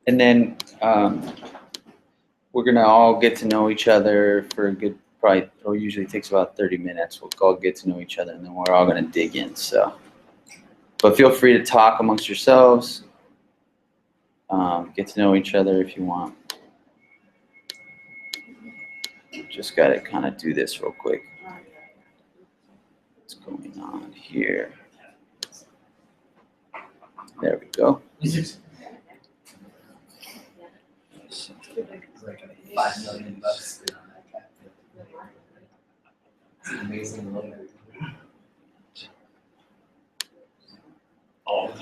And then we're gonna all get to know each other for a good, probably, or usually takes about 30 minutes. We'll all get to know each other, and then we're all gonna dig in. So, but feel free to talk amongst yourselves. Get to know each other if you want. Just gotta kind of do this real quick. What's going on here? There we go. Like $5 million spent on that cat. It's an amazing logo. Oh.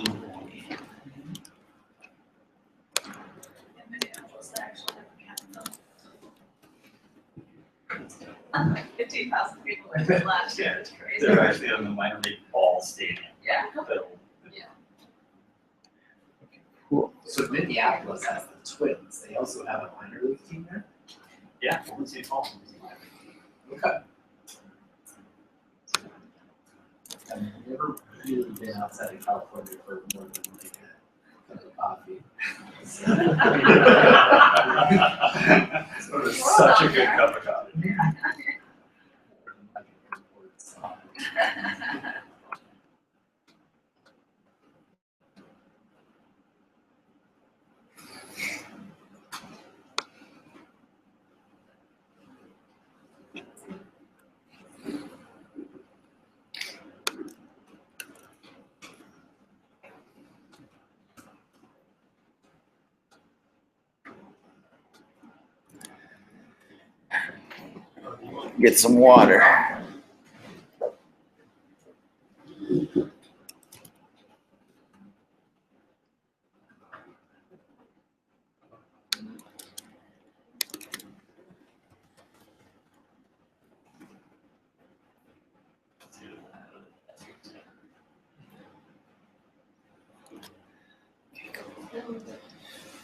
Like 15,000 people were there last year. It's crazy. They're actually on the minor league ball stadium. Yeah. Yeah. Cool. So Minneapolis has the Twins. They also have a minor league team there? Yeah, we'll see Paul. Okay. I've never really been outside of California for more than like a cup of coffee. So it's such a good cup of coffee. Get some water.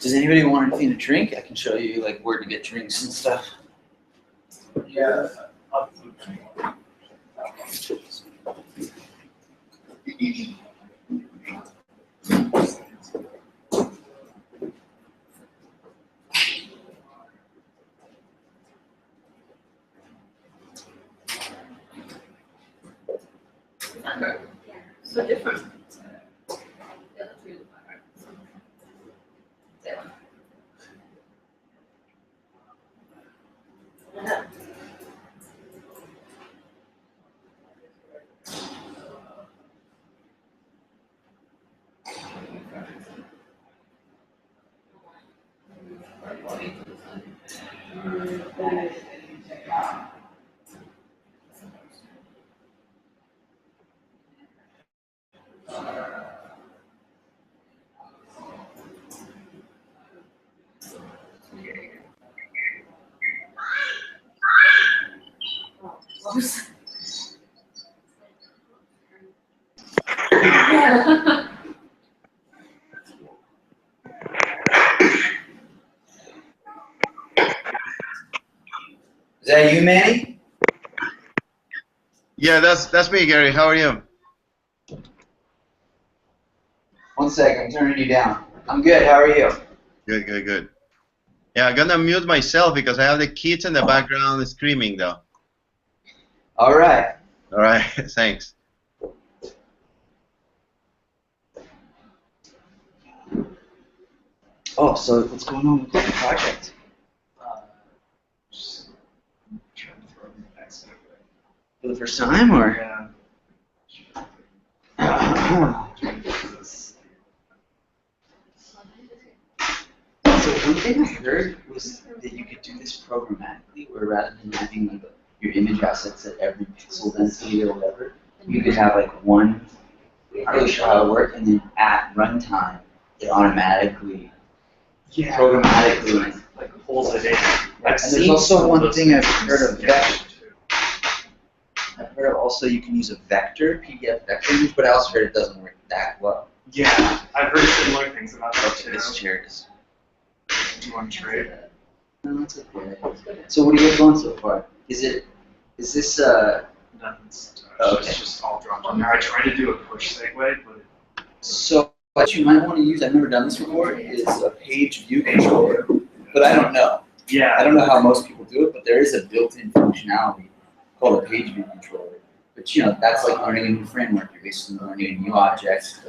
Does anybody want anything to drink? I can show you like where to get drinks and stuff. Yeah. So different. Is that you, Manny? Yeah, that's me, Gary. How are you? 1 second, I'm turning you down. I'm good, how are you? Good, good, good. Yeah, I'm gonna mute myself because I have the kids in the background screaming, though. All right. All right, thanks. Oh, so what's going on with the project? Just trying to throw in the next one. For the first time, or? Yeah. So one thing I heard was that you could do this programmatically, where rather than having like your image assets at every pixel density or whatever, you could have like one, I'm not really sure how it works, and then at runtime, it automatically, programmatically, Like pulls it in. and there's also one thing I've heard of vector. I've heard of also you can use a vector, PDF vector image, but I also heard it doesn't work that well. Yeah, I've heard similar things about that Okay, too. this chair is. Do you want to trade? No, that's okay. So what are you guys on so far? Is this Nothing's touched. Oh, okay. It's just all dropped on there. I tried to do a push segue, but So What you might want to use, I've never done this before, is a page view controller, but I don't know. Yeah. I don't know how most people do it, but there is a built-in functionality called a page view controller. But you know, that's like learning a new framework. You're basically learning a new object.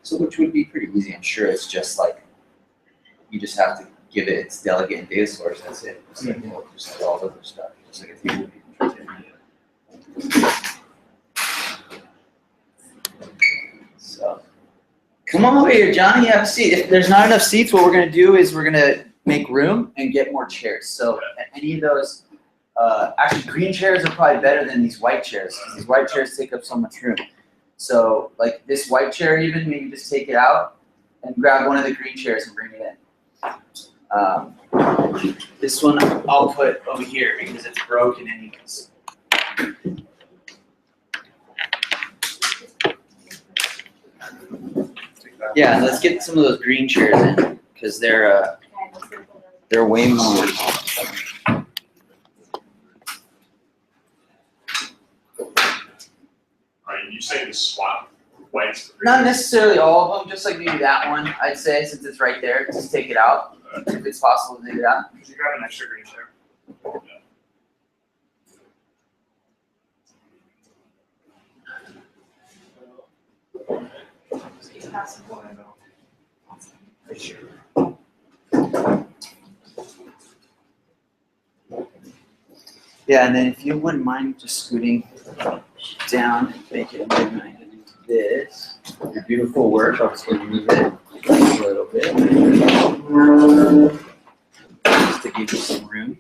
So which would be pretty easy. I'm sure it's just like, you just have to give it its delegate and data source. That's it. It's like, you know, just like all the other stuff. Just like a table view controller. So, come on over here, Johnny. Have a seat. If there's not enough seats, what we're gonna do is we're gonna make room and get more chairs. So any of those, actually green chairs are probably better than these white chairs, because these white chairs take up so much room. So like this white chair even, maybe just take it out and grab one of the green chairs and bring it in. This one I'll put over here because it's broken anyways. Yeah, let's get some of those green chairs in because they're way more. Are you saying to swap whites? Not necessarily all of them, just like maybe that one. I'd say since it's right there, just take it out if it's possible to take it out. Could you grab an extra green chair? Yeah, and then if you wouldn't mind just scooting down, make it midnight into this. Your beautiful work. I'll just move it a little bit. Just to give you some room.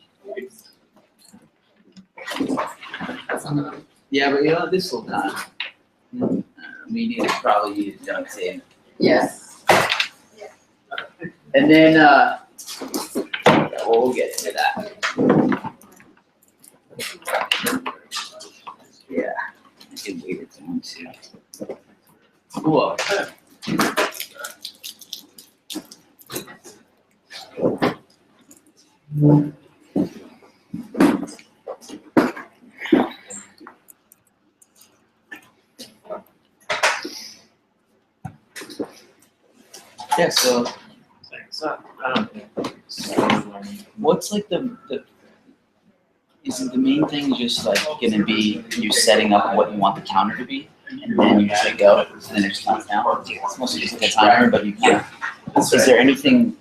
Yeah, but you know, this will not. We need to probably use duct tape. Yes. And then, we'll get into that. Yeah, I can wait it down too. Cool. Yeah, so what's like the is it the main thing just like gonna be you setting up what you want the counter to be, and then you just like go to the next countdown? It's mostly just like a timer, but you kind of, is there anything,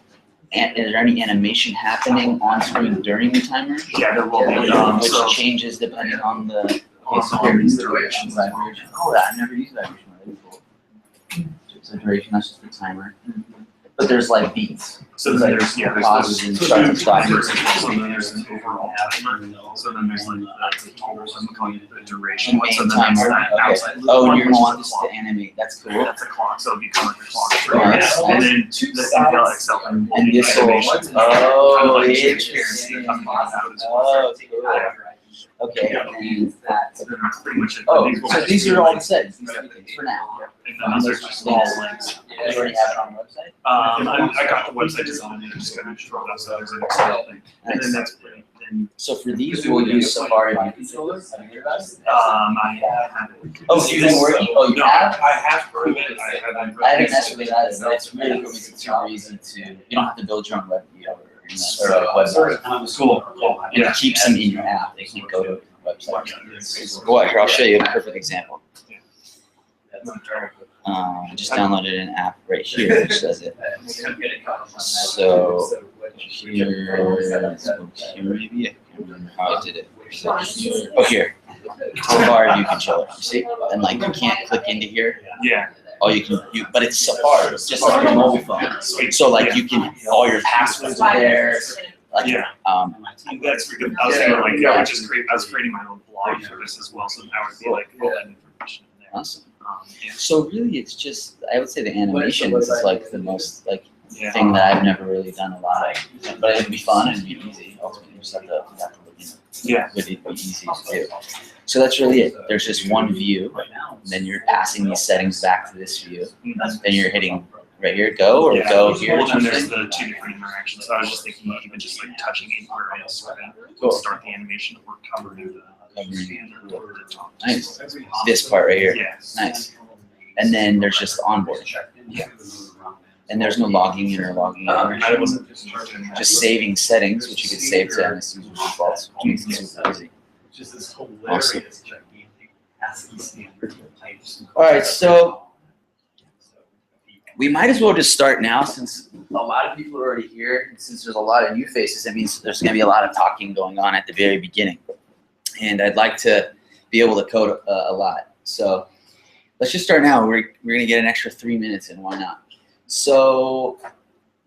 is there any animation happening on screen during the timer? Yeah, there will be. Which changes depending on the duration, vibration. Oh, I've never used vibration. It's a duration, that's just the timer. But there's like beats. So then there's pauses and starts and stops. So then there's an overall timer. So then there's like the total, so I'm calling it the duration. Main So then timer. there's that Okay. outside loop Oh, one, and you're which gonna is want the this clock. to animate. That's cool. That's a clock, so it'll become like a clock. Nice. And then the Intel Excel And this will. animation. Oh, Interesting. interesting. Coming out as well. Oh, cool. Okay. And So then that's pretty much it. oh, will so just these be are all the like- settings for now. And then these are just all links. You already have it on the website. I got the website design and just kind of throw those out as an Excel thing. And then that's pretty, then, So for these, we'll use Safari View controllers. I haven't. Oh, so you've been working? Oh, you No, have? I have heard it, I haven't. I haven't messed with it either, but it's really cool. It's super easy to, you don't have to build your own web view or website. Cool, And it keeps them in your app. They can't go to a website. Well, here, I'll show you a perfect example. I just downloaded an app right here which does it. So here, maybe I can't remember how I did it. Oh, here. Safari View controller. You see? And like you can't click into here. Yeah. All you can, but it's Safari, it's just like your mobile phone. So like you can, all your passwords are there. Like, Yeah. That's pretty good. I was thinking like, I would just create, I was creating my own blog for this as well, so that would be like all that information in there. Awesome. Yeah. So really, it's just, I would say the animations is like the most like Yeah. thing that I've never really done a lot of. But it'd be fun and it'd be easy. Ultimately, you just have to look in it. Yeah. But it'd be easy to do. So that's really it. There's just one view, and then you're passing these settings back to this view. Then you're hitting right here, go, or Yeah. go here. Well, and there's something. the two different interactions. So I was just thinking even just like touching anywhere else would Cool. start the animation or covering the Covering. standard or the top. Nice. This part right here. Yes. Nice. And then there's just onboarding. Yeah. And there's no logging in or logging out. I wasn't discharging. Just saving settings, which you could save to MS user defaults, which makes it super easy. Just this hilarious gigantic ASCII standard pipes. All right, so we might as well just start now since a lot of people are already here. And since there's a lot of new faces, that means there's going to be a lot of talking going on at the very beginning. And I'd like to be able to code a lot. So let's just start now. We're going to get an extra 3 minutes in, why not? So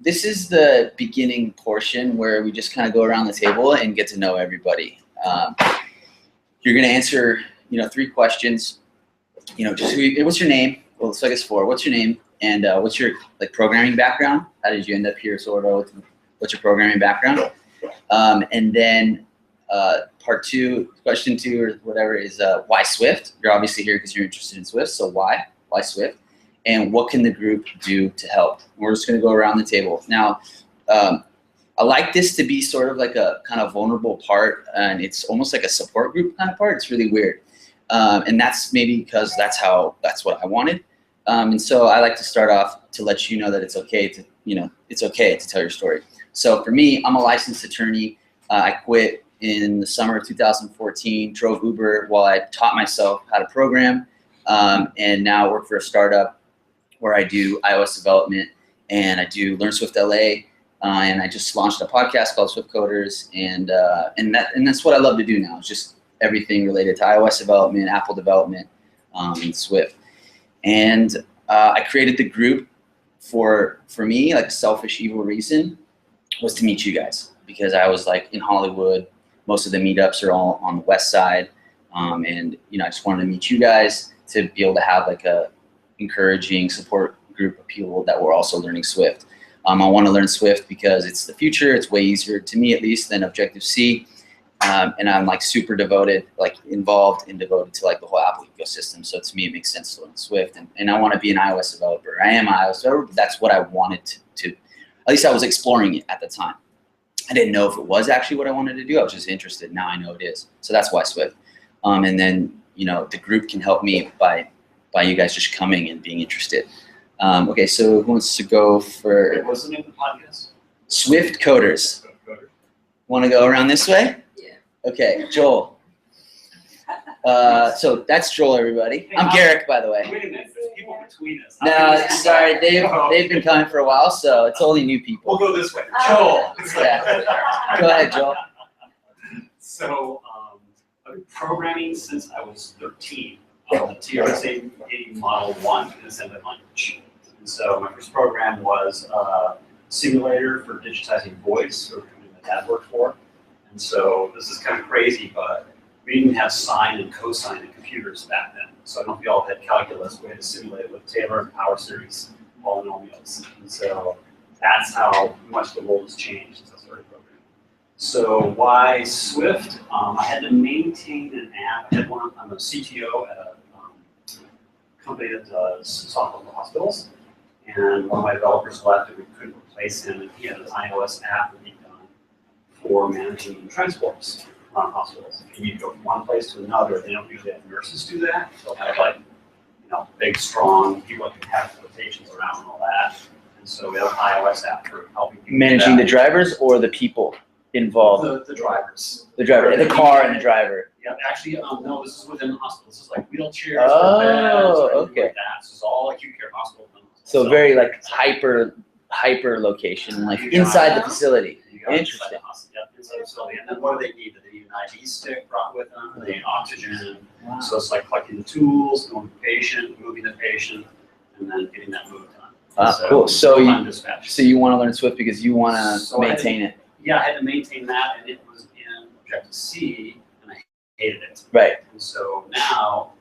this is the beginning portion where we just kind of go around the table and get to know everybody. You're going to answer, 3 questions. Just what's your name? Well, so I guess 4. What's your name? And what's your programming background? How did you end up here, sort of? What's your programming background? And then part 2, question 2 or whatever is why Swift? You're obviously here because you're interested in Swift, so why? Why Swift? And what can the group do to help? We're just going to go around the table. Now, I like this to be sort of like a kind of vulnerable part, and it's almost like a support group kind of part. It's really weird. And that's maybe because that's what I wanted. And so I like to start off to let you know that it's okay to, it's okay to tell your story. So for me, I'm a licensed attorney. I quit in the summer of 2014, drove Uber while I taught myself how to program, and now I work for a startup where I do iOS development, and I do Learn Swift LA, and I just launched a podcast called Swift Coders, and that's what I love to do now. It's just everything related to iOS development, Apple development, and Swift. And I created the group for me, like a selfish, evil reason, was to meet you guys, because I was in Hollywood. Most of the meetups are all on the west side, and I just wanted to meet you guys to be able to have a encouraging support group of people that were also learning Swift. I want to learn Swift because it's the future. It's way easier, to me at least, than Objective-C. And I'm super devoted, involved and devoted to the whole Apple ecosystem. So to me, it makes sense to learn Swift. And I want to be an iOS developer. I am an iOS developer, but that's what I wanted to, at least I was exploring it at the time. I didn't know if it was actually what I wanted to do. I was just interested. Now I know it is. So that's why Swift. And then, the group can help me by you guys just coming and being interested. Okay, so who wants to go for What's the name of the podcast? Swift Coders? Want to go around this way? Yeah. Okay, Joel. So that's Joel, everybody. I'm Garrick, by the way. Wait a minute, there's people between us. No, sorry, they've been coming for a while, so it's only new people. We'll go this way. Joel. Yeah. Go ahead, Joel. So, I've been programming since I was 13 on the TRS-80 Model 1 in assembly language. And so my first program was a simulator for digitizing voice, for a company my dad worked for. And so this is kind of crazy, but we didn't have sine and cosine in computers back then. So I don't know if you all had calculus. We had to simulate it with Taylor and power series polynomials. And so that's how much the world has changed since I started programming. So why Swift? I had to maintain an app. I'm a CTO at a company that does software for hospitals. And one of my developers left and we couldn't replace him. And he had an iOS app that he'd done for managing transports around hospitals. If you need to go from one place to another, they don't usually have nurses do that. They'll have big, strong people that can have rotations around and all that. And so we have an iOS app for helping people Managing the drivers or the people involved? the drivers. The driver, the car and the driver. Yeah, actually, no, this is within the hospital. This is wheelchairs, Oh, or beds, or anything okay. like that. This is all acute care hospital. So very hyper location, inside the facility. You go Interesting. inside the hospital, yeah, inside the facility. And then what do they need? They need an IV stick brought with them. They need oxygen. Wow. So it's collecting the tools, going to the patient, moving the patient, and then getting that move done. Cool. So full-time dispatch. you want to learn Swift because you want to So I had to- maintain it. Yeah, I had to maintain that, and it was in Objective-C, and I hated it. Right. And so now,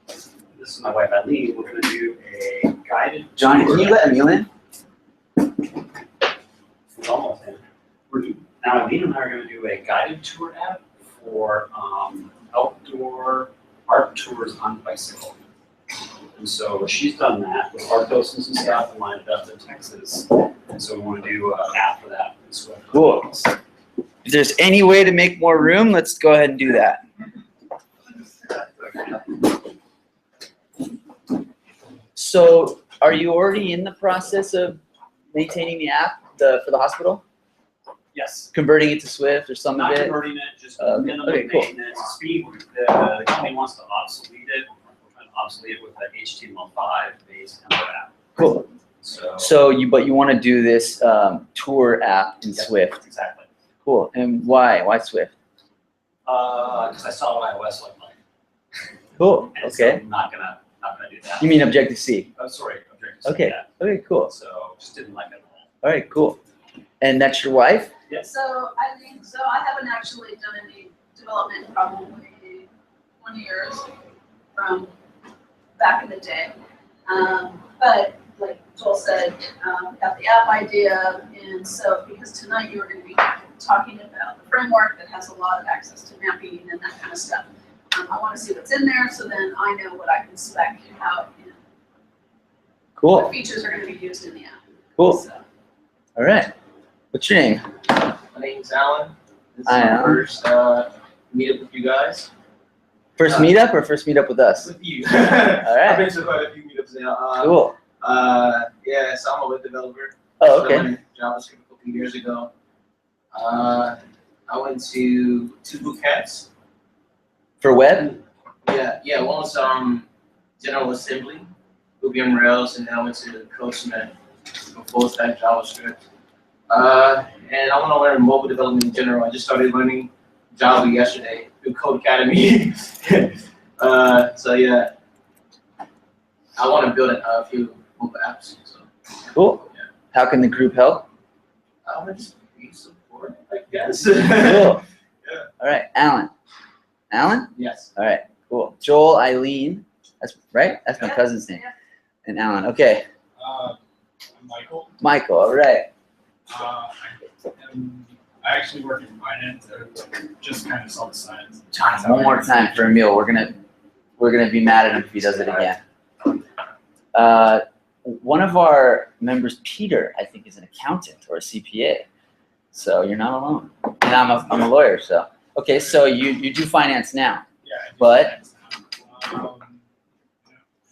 this is my wife Eileen, we're gonna do a guided Johnny, tour. can you let Emil in? It's almost in. Now Eileen and I are gonna do a guided tour app for outdoor art tours on bicycle. And so she's done that with art docents in South Carolina, Augusta, Texas. And so we wanna do an app for that. Cool. If there's any way to make more room, let's go ahead and do that. So are you already in the process of maintaining the app for the hospital? Yes. Converting it to Swift or some Not of it? converting it, just minimum okay, cool. maintenance, speed. The company wants to obsolete it. We're trying to obsolete it with the HTML5 based app. Cool. So you want to do this tour app in Swift? Exactly. Cool. And why? Why Swift? Because I saw it on iOS like mine. Cool. And so Okay. I'm not gonna do that. You mean Objective-C? Oh, sorry, Objective-C, Okay. yeah. Okay. Cool. So just didn't like it at all. All right. Cool. And that's your wife? Yes. So I haven't actually done any development in probably 20 years from back in the day. But like Joel said, got the app idea, and so because tonight you were going to be talking about the framework that has a lot of access to mapping and that kind of stuff. I want to see what's in there, so then I know what I can spec out. Cool. What features are going to be used in the app. Cool. So, All right. What's your name? My name's Alan. This is Hi, my Alan. first meetup with you guys. First meetup or first meetup with us? With you. All right. I've been to quite a few meetups now. Cool. Yeah, so I'm a web developer. Oh, okay. Started JavaScript a couple years ago. I went to 2 boot camps. For web? Yeah. One was General Assembly, Ruby on Rails, and then I went to CodeSmith for full stack JavaScript. And I want to learn mobile development in general. I just started learning Java yesterday through Code Academy. So yeah, I want to build a few mobile apps. So Cool. yeah. How can the group help? I want to just be support, I guess. Cool. Yeah. All right. Alan. Alan? Yes. All right. Cool. Joel, Eileen. That's right. That's my Yeah. cousin's name. Yeah. And Alan. Okay. I'm Michael. Michael. All right. I actually work in finance. Just kind of saw the signs. One more time for Emil. We're gonna be mad at him if he does it again. One of our members, Peter, I think, is an accountant or a CPA. So you're not alone. And I'm a lawyer. So okay. So you do finance now, Yeah. I do But- finance now.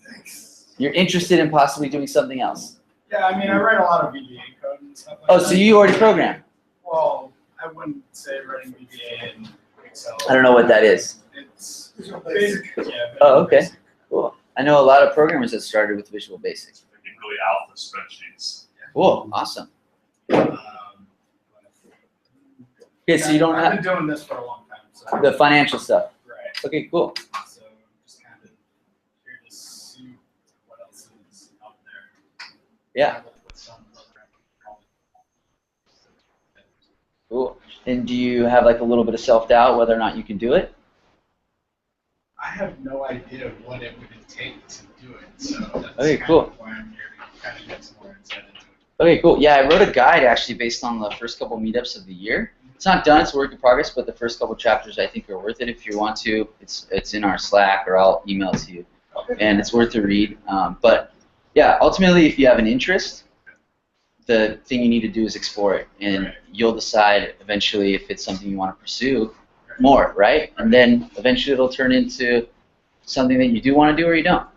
Thanks. you're interested in possibly doing something else. Yeah, I mean, I write a lot of VBA code and stuff like Oh, that. so you already program? Well, I wouldn't say writing VBA in Excel. I don't know what that is. It's basic. Yeah. Oh, okay. basic. Cool. I know a lot of programmers that started with Visual Basic. Really alpha spreadsheets. Cool. Awesome. But- Okay, so you don't I've have been doing this for a long time, so. the financial stuff. Right. Okay, cool. So just kind of here to see what else is out there. Yeah. Cool. And do you have like a little bit of self-doubt whether or not you can do it? I have no idea what it would take to do it, so that's Okay, kind cool. of why I'm here to kind of get some more insight into it. Okay, cool. Yeah, I wrote a guide actually based on the first couple meetups of the year. It's not done, it's a work in progress, but the first couple chapters I think are worth it. If you want to, it's in our Slack or I'll email it to you. And it's worth a read. But yeah, ultimately if you have an interest, the thing you need to do is explore it. And Right. you'll decide eventually if it's something you want to pursue more, right? And then eventually it'll turn into something that you do want to do or you don't.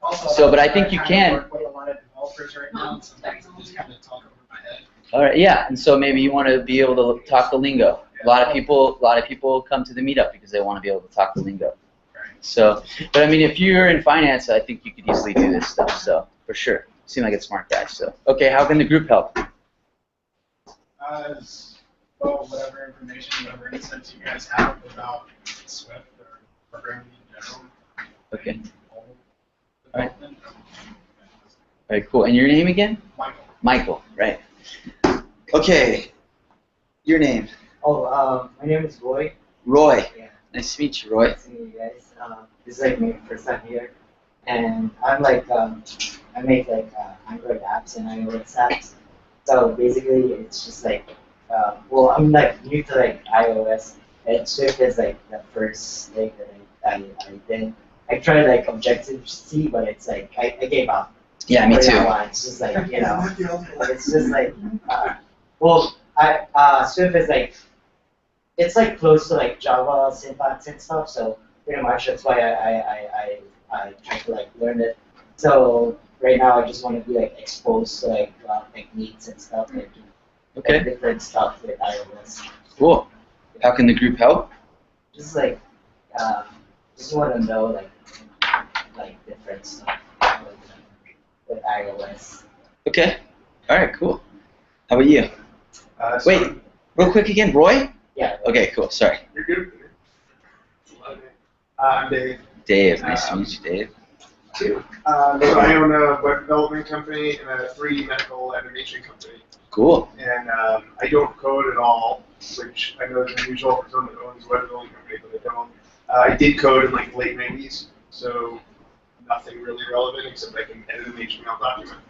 Also, So, but I think you kind can. of work with a lot of developers right now, and sometimes I just kind of talk over my head. All right, yeah, and so maybe you want to be able to talk the lingo. A lot of people come to the meetup because they want to be able to talk the lingo. Right. So, but I mean, if you're in finance, I think you could easily do this stuff. So, for sure, you seem like a smart guy. So, okay, how can the group help? Well, whatever information, whatever insights you guys have about Swift or programming in general. Okay, All right. development. all right, cool. And your name again? Michael. Michael, right? Okay, your name? Oh, my name is Roy. Roy. Yeah. Nice to meet you, Roy. Nice to meet you guys. This is like my first time here, and I'm like I make like Android apps and iOS apps. So basically, it's just like well, I'm like new to like iOS, and Swift is like the first thing that I did. I tried like Objective-C, but it's like I gave up. Yeah, me For too. now on. It's just like it's just like well, Swift is like it's like close to like Java syntax and stuff. So pretty much that's why I try to like learn it. So right now I just want to be like exposed to like techniques and stuff, like Okay. different stuff with iOS. Cool. How can the group help? Just like just want to know like different stuff with iOS. Okay. All right. Cool. How about you? Wait, real quick again, Roy? Yeah. Okay. Cool. Sorry. You're good. I'm Dave. Dave. Nice to meet you, Dave. So I own a web development company and a 3D medical animation company. Cool. And I don't code at all, which I know is unusual for someone that owns a web development company, but I don't. I did code in like the late 90s, so nothing really relevant except I can edit an HTML document.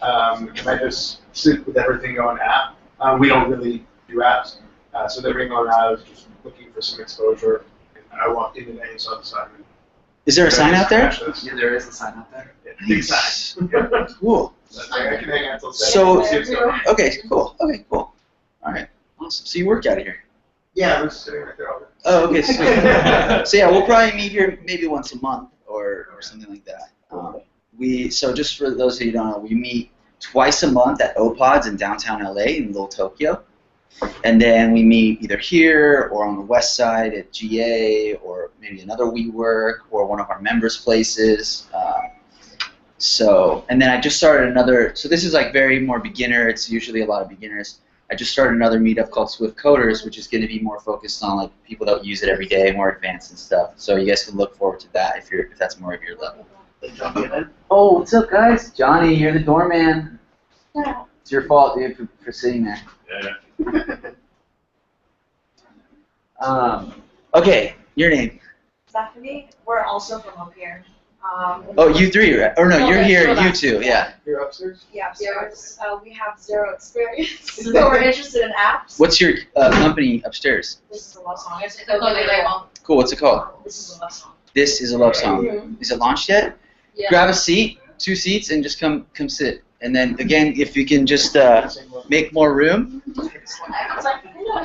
And I just sit with everything on app. We don't really do apps, so everything on app is just looking for some exposure. And I walked in today and saw the sign. Is there a sign out there? Yeah, there is a sign out there. Yeah, big sign. Yeah. Cool. I can hang out till 7. So, See what's going on. okay, cool. Okay, cool. All right. Awesome. So you work out of here. Yeah, I was sitting right there all day. Oh, okay, sweet. So yeah, we'll probably meet here maybe once a month or something like that. So just for those of you who don't know, we meet twice a month at OPODs in downtown LA in Little Tokyo. And then we meet either here or on the west side at GA or maybe another WeWork or one of our members' places. And then I just started another, so this is like very more beginner, it's usually a lot of beginners. I just started another meetup called Swift Coders, which is going to be more focused on like people that use it every day, more advanced and stuff. So you guys can look forward to that if that's more of your level. Oh, what's up, guys? Johnny, you're the doorman. It's your fault, dude, for sitting there. Okay, your name. Stephanie, we're also from up here. Oh, you three, right? Or no, you're here, you two, yeah. You're upstairs? Yeah, we have zero experience, so we're interested in apps. What's your company upstairs? This is a love song. It's a clothing label. Cool, what's it called? This is a love song. This is a love song. Mhm. Is it launched yet? Yeah. Grab a seat, 2 seats, and just come sit. And then again, if you can just make more room.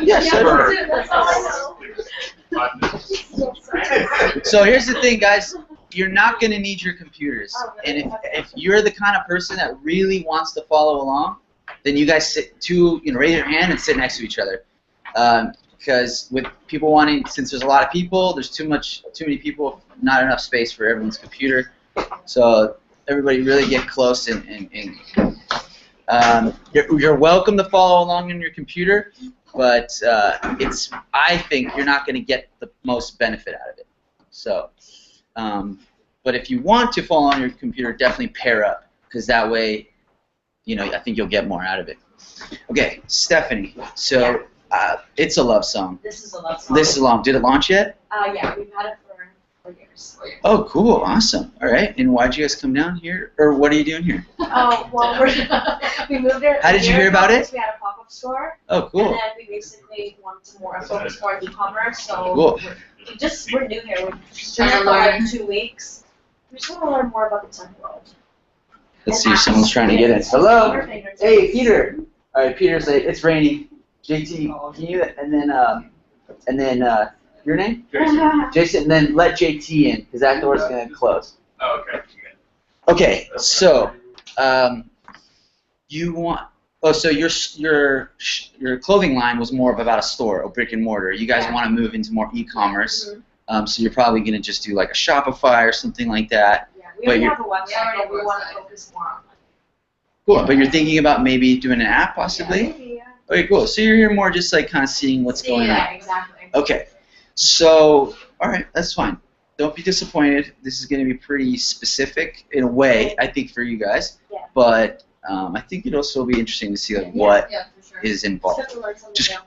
Yeah, sure. That's all I know. So here's the thing, guys. You're not going to need your computers. And if you're the kind of person that really wants to follow along, then you guys raise your hand and sit next to each other. Because with people wanting, since there's a lot of people, there's too many people, not enough space for everyone's computer. So everybody really get close and you're welcome to follow along on your computer, but I think you're not going to get the most benefit out of it. So, but if you want to follow on your computer, definitely pair up, because that way, I think you'll get more out of it. Okay, Stephanie. So it's a love song. This is a love song. This is long. Did it launch yet? Yeah, we've had it for 4 years. Oh, cool, awesome. All right, and why'd you guys come down here, or what are you doing here? Oh, well, we moved here. How did you hear about it? We had a pop-up store. Oh, cool. And then we basically wanted to focus more on e-commerce. So Cool. we're new here. We're just been here for like 2 weeks. We just want to learn more about the tech world. Let's see if someone's trying to get in. Hello. Hey, Peter. All right, Peter's late. It's raining. JT, can you? And then your name? Jason. Jason. And then let JT in, because that door's gonna close. Oh, okay. Okay. So, you want? Oh, so your clothing line was more of about a store, a brick and mortar. You guys want to move into more e-commerce. So you're probably gonna just do like a Shopify or something like that. Yeah, we already have a website, but we want to focus more on Cool. But you're thinking about maybe doing an app, possibly? Yeah. Okay, cool. So you're here more just like kind of seeing what's going on. Yeah, exactly. Okay. So, all right, that's fine. Don't be disappointed. This is going to be pretty specific in a way, I think, for you guys. Yeah. But I think it'll also be interesting to see like what is involved. Just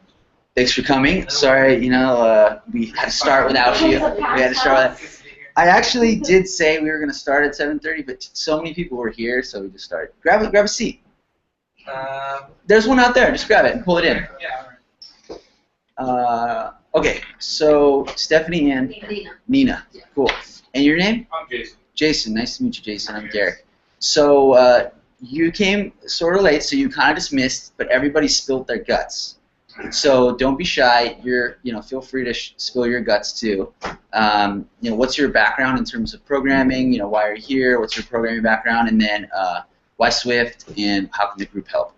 thanks for coming. Sorry, we had to start without you. We had to start without. I actually did say we were going to start at 7:30, but so many people were here, so we just started. Grab a seat. There's one out there. Just grab it and pull it in. Okay, so Stephanie and Nina. Cool. And your name? I'm Jason. Jason. Nice to meet you, Jason. I'm Garrick. So you came sort of late, so you kind of just missed, but everybody spilled their guts. So don't be shy. Feel free to spill your guts too. What's your background in terms of programming? Why are you here? What's your programming background? And then why Swift? And how can the group help?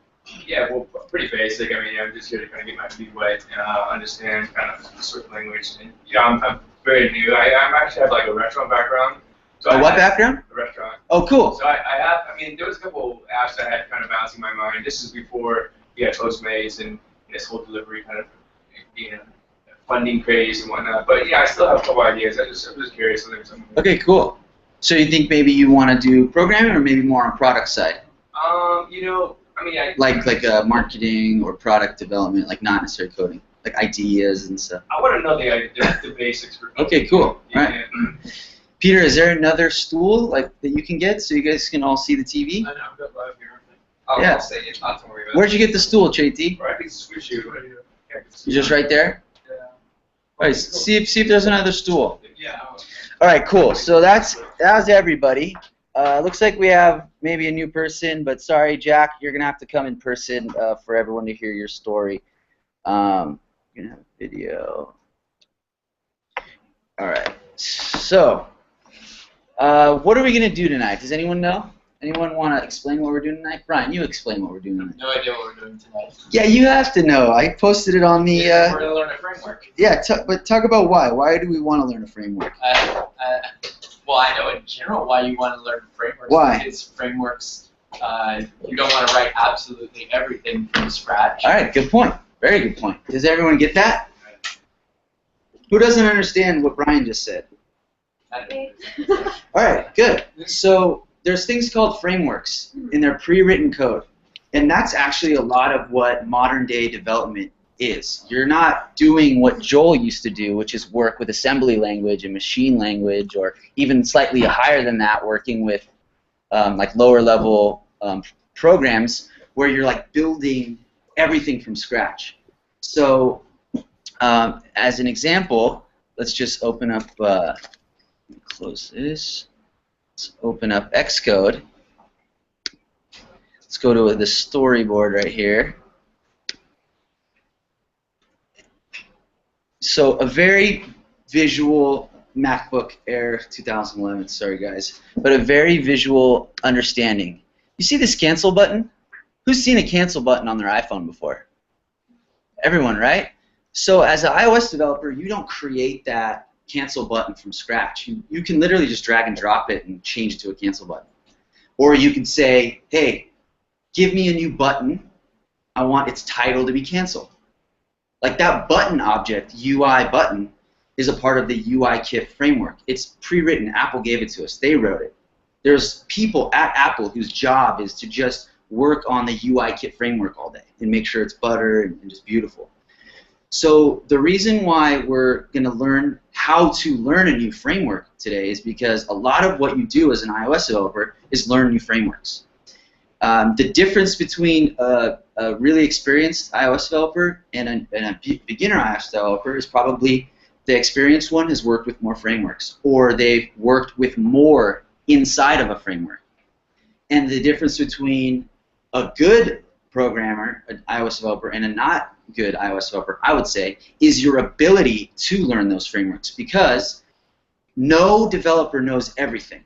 Yeah, well, pretty basic. I mean, I'm just here to kind of get my feet wet, understand kind of the Swift language. And I'm very new. I actually have like a restaurant background. So What background? A restaurant. Oh, cool. So I mean, there was a couple apps that I had kind of bouncing my mind. This is before we had Postmates and this whole delivery kind of, funding craze and whatnot. But yeah, I still have a couple ideas. I'm just curious. Okay, cool. So you think maybe you want to do programming or maybe more on product side? I mean, like marketing or product development, like not necessarily coding, like ideas and stuff. I want to know the basics for. Okay, cool. All right. Peter, is there another stool that you can get so you guys can all see the TV? I know, I've got live here. Yeah. I'll say it. Not to worry about. Where'd you get the stool, JT? Or I can switch you. You're just right there? Yeah. All right, see if there's another stool. Yeah. All right, cool. So that was everybody. Looks like we have maybe a new person, but sorry, Jack, you're gonna have to come in person for everyone to hear your story. You're gonna have video. All right. So, what are we gonna do tonight? Does anyone know? Anyone want to explain what we're doing tonight? Brian, you explain what we're doing tonight. No idea what we're doing tonight. Yeah, you have to know. I posted it on the. We're gonna learn a framework. Yeah, but talk about why. Why do we want to learn a framework? Well, I know in general why you want to learn frameworks. Why? Because frameworks, you don't want to write absolutely everything from scratch. All right, good point. Very good point. Does everyone get that? Who doesn't understand what Brian just said? All right, good. So there's things called frameworks, and they're pre-written code. And that's actually a lot of what modern-day development is. You're not doing what Joel used to do, which is work with assembly language and machine language, or even slightly higher than that, working with like lower-level programs where you're like building everything from scratch. So as an example, let's just open up, close this. Let's open up Xcode. Let's go to the storyboard right here. So a very visual MacBook Air 2011, sorry guys, but a very visual understanding. You see this cancel button? Who's seen a cancel button on their iPhone before? Everyone, right? So as an iOS developer, you don't create that cancel button from scratch. You can literally just drag and drop it and change it to a cancel button. Or you can say, hey, give me a new button. I want its title to be cancel. Like that button object, UI button, is a part of the UIKit framework. It's pre-written. Apple gave it to us. They wrote it. There's people at Apple whose job is to just work on the UIKit framework all day and make sure it's butter and just beautiful. So the reason why we're going to learn how to learn a new framework today is because a lot of what you do as an iOS developer is learn new frameworks. The difference between a really experienced iOS developer and a beginner iOS developer is probably the experienced one has worked with more frameworks, or they've worked with more inside of a framework. And the difference between a good programmer, an iOS developer, and a not good iOS developer, I would say, is your ability to learn those frameworks, because no developer knows everything.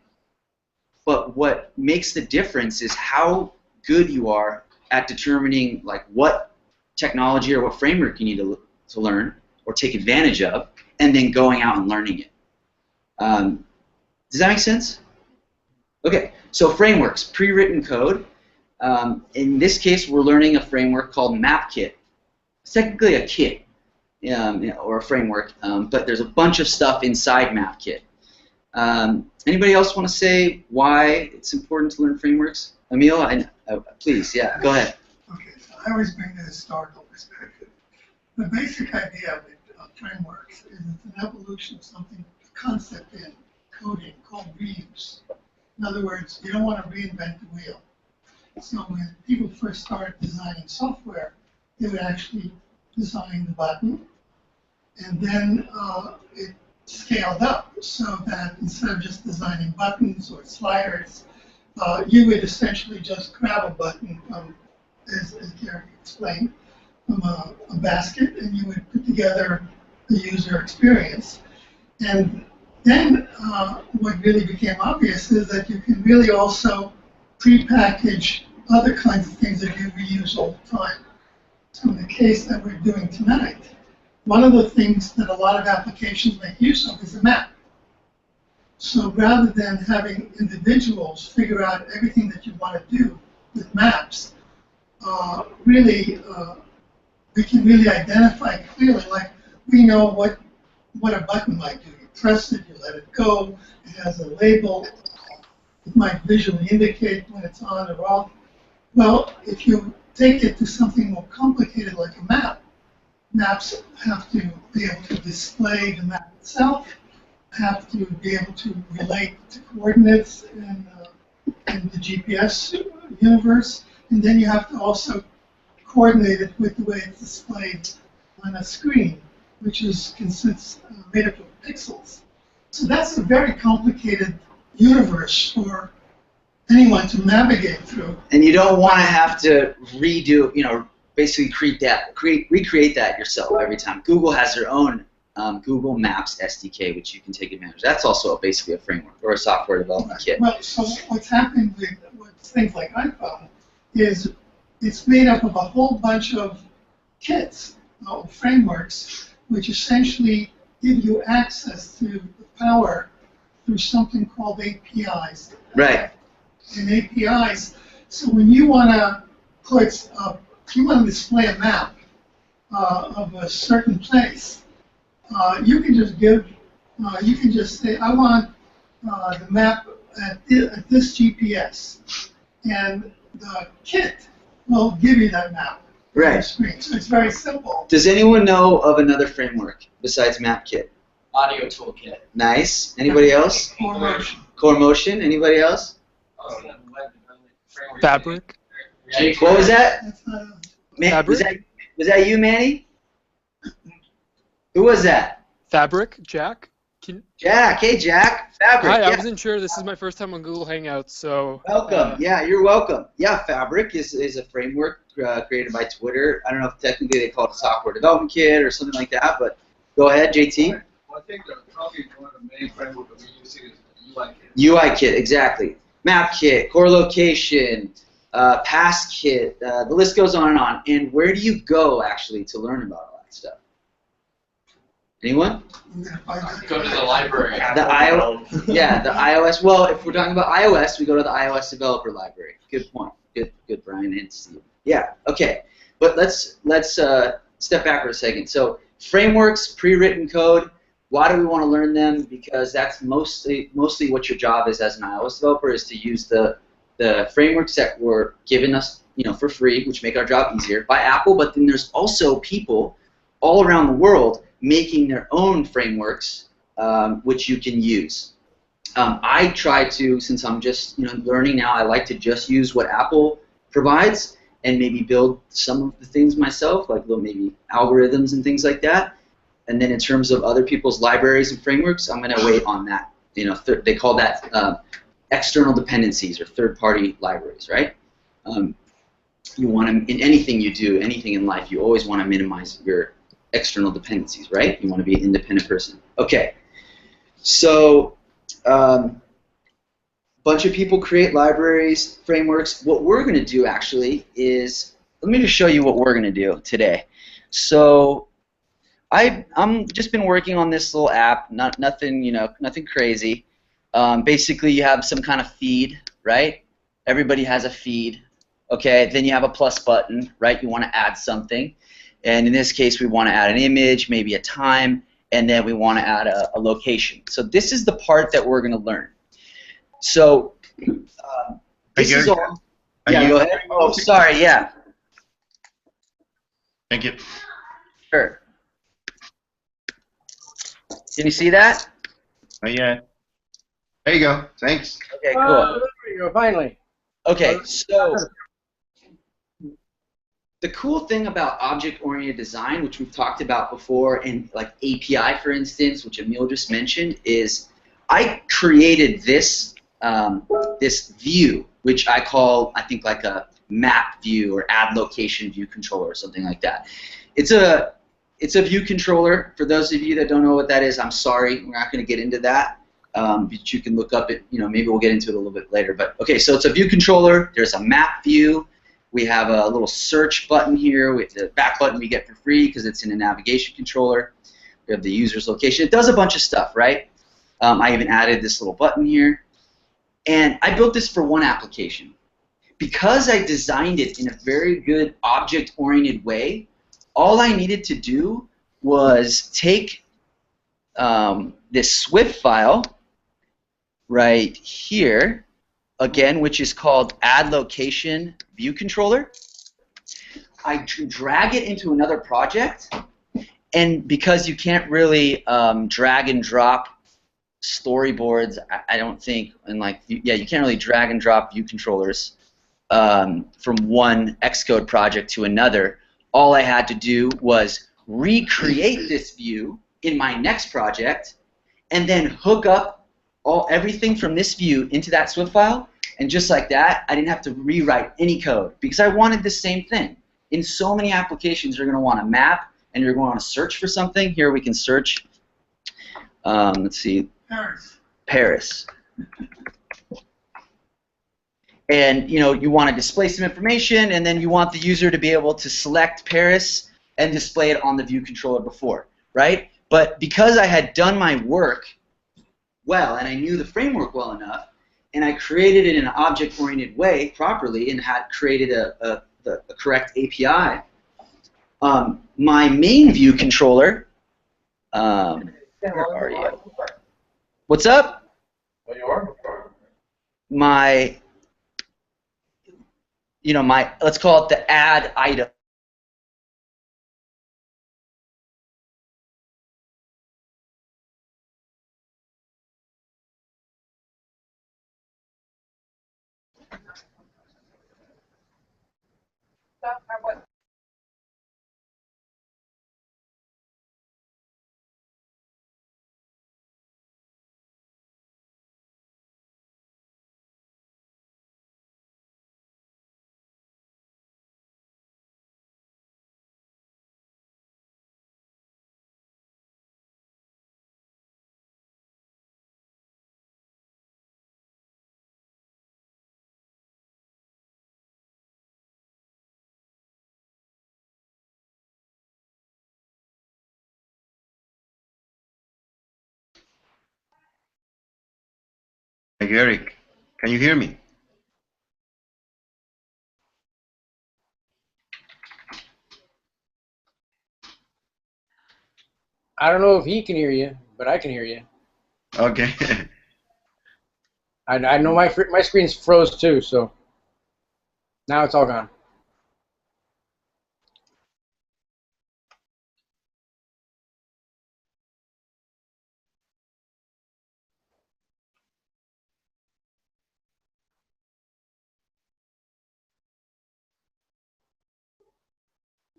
But what makes the difference is how good you are at determining like what technology or what framework you need to learn or take advantage of, and then going out and learning it. Does that make sense? Okay, so frameworks, pre-written code. In this case, we're learning a framework called MapKit. It's technically a kit, or a framework, but there's a bunch of stuff inside MapKit. Anybody else want to say why it's important to learn frameworks? Emil, please, yeah, go ahead. Okay, so I always bring the historical perspective. The basic idea of frameworks is it's an evolution of something, a concept in coding called reuse. In other words, you don't want to reinvent the wheel. So when people first started designing software, they would actually design the button, and then it scaled up so that instead of just designing buttons or sliders, you would essentially just grab a button from, as Gary explained, a basket, and you would put together the user experience. And then what really became obvious is that you can really also prepackage other kinds of things that you reuse all the time. So in the case that we're doing tonight, one of the things that a lot of applications make use of is a map. So rather than having individuals figure out everything that you want to do with maps, we can really identify clearly, like we know what a button might do. You press it, you let it go, it has a label, it might visually indicate when it's on or off. Well, if you take it to something more complicated like a map, maps have to be able to display the map itself, have to be able to relate to coordinates in the GPS universe, and then you have to also coordinate it with the way it's displayed on a screen, which consists made up of pixels. So that's a very complicated universe for anyone to navigate through. And you don't want to have to redo, basically recreate that yourself every time. Google has their own Google Maps SDK, which you can take advantage of. That's also basically a framework or a software development kit. Well, so what's happened with things like iPhone is it's made up of a whole bunch of kits, frameworks, which essentially give you access to the power through something called APIs. Right. And APIs, so when you want to if you want to display a map of a certain place, you can just say, I want the map at this GPS, and the kit will give you that map. Right. On the screen. So it's very simple. Does anyone know of another framework besides MapKit? Audio toolkit. Nice. Anybody else? Core Motion. Core Motion. Anybody else? Fabric. What was that? That's not Was that you, Manny? Who was that? Fabric. Jack. Jack. Hey, Jack. Fabric. Hi. Yeah. I wasn't sure. This is my first time on Google Hangouts, so. Welcome. Yeah, you're welcome. Yeah, Fabric is a framework created by Twitter. I don't know if technically they call it a software development kit or something like that, but go ahead, JT. Well, I think probably one of the main framework that we use is UIKit. UIKit, exactly. MapKit, core location, PassKit, the list goes on and on. And where do you go, actually, to learn about all that stuff? Anyone? Go to the library. The iOS. Well, if we're talking about iOS, we go to the iOS Developer Library. Good point. Good, Brian and Steve. Yeah. Okay. But let's step back for a second. So frameworks, pre-written code. Why do we want to learn them? Because that's mostly what your job is as an iOS developer, is to use the frameworks that were given us, for free, which make our job easier by Apple. But then there's also people all around the world making their own frameworks, which you can use. I try to, since I'm just learning now, I like to just use what Apple provides and maybe build some of the things myself, like maybe algorithms and things like that. And then in terms of other people's libraries and frameworks, I'm going to wait on that. They call that external dependencies or third-party libraries, right? You want to, in anything you do, anything in life, you always want to minimize your external dependencies, right? You want to be an independent person. Okay, so bunch of people create libraries, frameworks. What we're going to do actually is, let me just show you what we're going to do today. So I'm just been working on this little app, nothing crazy. Basically, you have some kind of feed, right? Everybody has a feed. Okay, then you have a plus button, right? You want to add something. And in this case, we want to add an image, maybe a time, and then we want to add a location. So this is the part that we're going to learn. So this is all. Yeah, go ahead. Oh, sorry, yeah. Thank you. Sure. Can you see that? Yeah. There you go. Thanks. Okay, cool. There you go, finally. Okay, so the cool thing about object-oriented design, which we've talked about before, and like API, for instance, which Emil just mentioned, is I created this this view, which I call, I think, like a map view or add location view controller or something like that. It's a view controller. For those of you that don't know what that is, I'm sorry, we're not going to get into that. But you can look up it. Maybe we'll get into it a little bit later. But okay, so it's a view controller. There's a map view. We have a little search button here with the back button we get for free because it's in a navigation controller. We have the user's location. It does a bunch of stuff, right? I even added this little button here. And I built this for one application. Because I designed it in a very good object-oriented way, all I needed to do was take this Swift file right here, again, which is called add location view controller. I drag it into another project, and because you can't really drag and drop storyboards, I don't think, and you can't really drag and drop view controllers from one Xcode project to another. All I had to do was recreate this view in my next project, and then hook up everything from this view into that Swift file, and just like that, I didn't have to rewrite any code because I wanted the same thing. In so many applications, you're going to want to map and you're going to want to search for something. Here we can search. Let's see. Paris. And you want to display some information, and then you want the user to be able to select Paris and display it on the view controller before, right? But because I had done my work well and I knew the framework well enough, and I created it in an object-oriented way properly and had created the correct API, my main view controller, where are you? What's up? Well, you are. Let's call it the add item. Hey, Eric, can you hear me? I don't know if he can hear you, but I can hear you. Okay. I know my screen's froze too, so now it's all gone.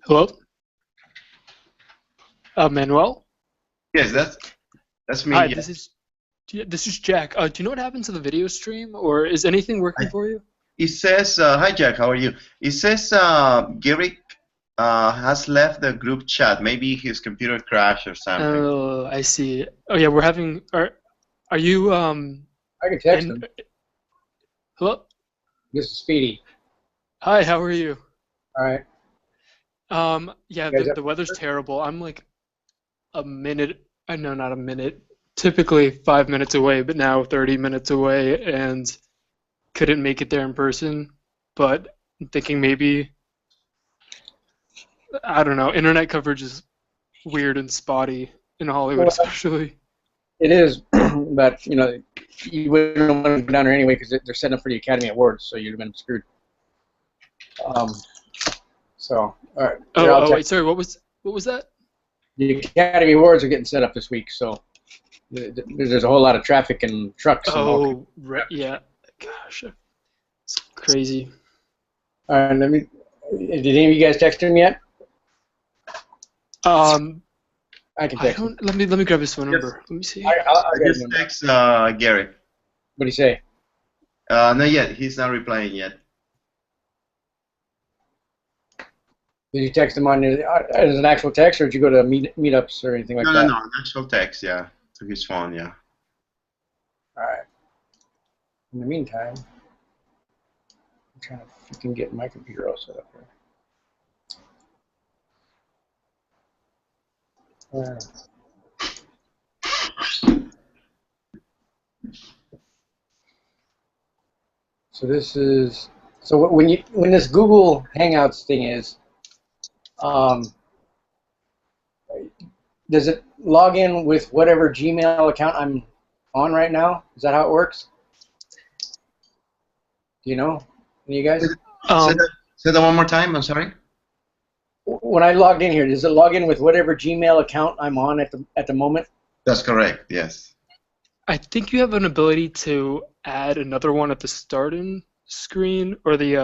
Hello? Manuel? Yes, that's me. Hi, yeah. this is Jack. Do you know what happened to the video stream, or is anything working for you? It says, hi Jack, how are you? It says Garrick has left the group chat. Maybe his computer crashed or something. Oh, I see. Oh yeah, we're having. Are you I can text him. Hello? This is Speedy. Hi, how are you? All right. Yeah, the weather's terrible. I'm like a minute. No, not a minute. Typically 5 minutes away, but now 30 minutes away, and couldn't make it there in person. But I'm thinking maybe, I don't know. Internet coverage is weird and spotty in Hollywood, especially. It is, but you wouldn't want to go down there anyway because they're setting up for the Academy Awards, so you'd have been screwed. So, all right. Wait, sorry. What was that? The Academy Awards are getting set up this week, so there's a whole lot of traffic and trucks. Oh, right, yeah. Gosh, it's crazy. All right, did any of you guys text him yet? I can text him. Let me grab his phone number. Let me see. I just text Gary. What do you say? Not yet. He's not replying yet. Did you text them on as an actual text, or did you go to meetups or anything like No, that? no, an actual text, yeah, to his phone, yeah. All right. In the meantime, I'm trying to freaking get my computer all set up here. So this is when this Google Hangouts thing is, does it log in with whatever Gmail account I'm on right now? Is that how it works? Do you know? You guys? Say that one more time. I'm sorry. When I logged in here, does it log in with whatever Gmail account I'm on at the moment? That's correct. Yes. I think you have an ability to add another one at the starting screen, or the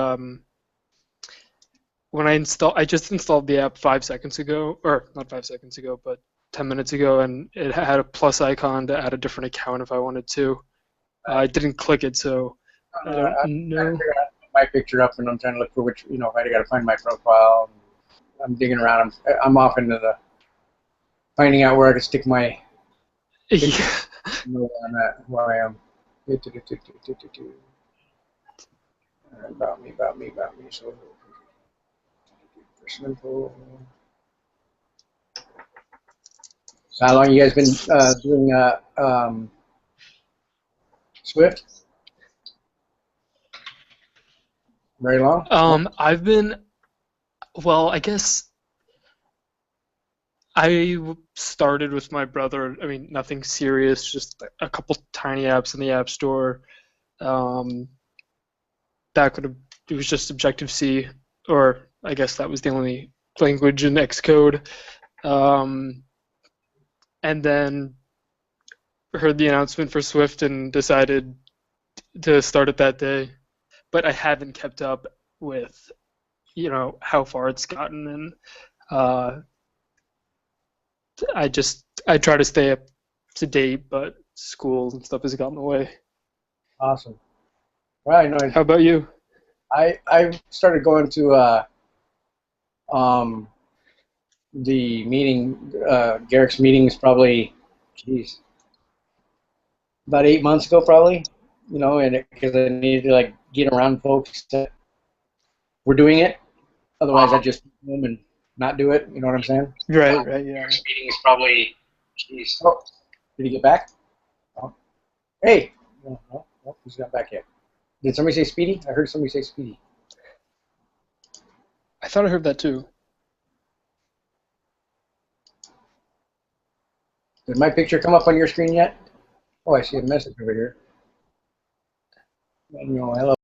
when I just installed the app 5 seconds ago, or not 5 seconds ago, but 10 minutes ago, and it had a plus icon to add a different account if I wanted to. I didn't click it, so I don't know. My picture up, and I'm trying to look for which, I got to find my profile. I'm digging around. I'm off into the finding out where I can stick my. Know where I am. About me. So, how long you guys been doing Swift? Very long? I've been, well, I guess I started with my brother. I mean, nothing serious, just a couple tiny apps in the App Store. It was just Objective-C, or I guess that was the only language in Xcode. And then heard the announcement for Swift and decided to start it that day. But I haven't kept up with, how far it's gotten, and I try to stay up to date, but school and stuff has gotten in the way. Awesome. Right. No. How about you? I started going to the meeting, Garrick's meetings probably, about 8 months ago probably, and because I needed to get around folks that were doing it. Otherwise, I'd just home and not do it. You know what I'm saying? Right, yeah. Garrick's meeting is probably, Oh, did he get back? Oh. Hey. No, he's not back yet. Did somebody say Speedy? I heard somebody say Speedy. I thought I heard that too. Did my picture come up on your screen yet? Oh, I see a message over here. Hello.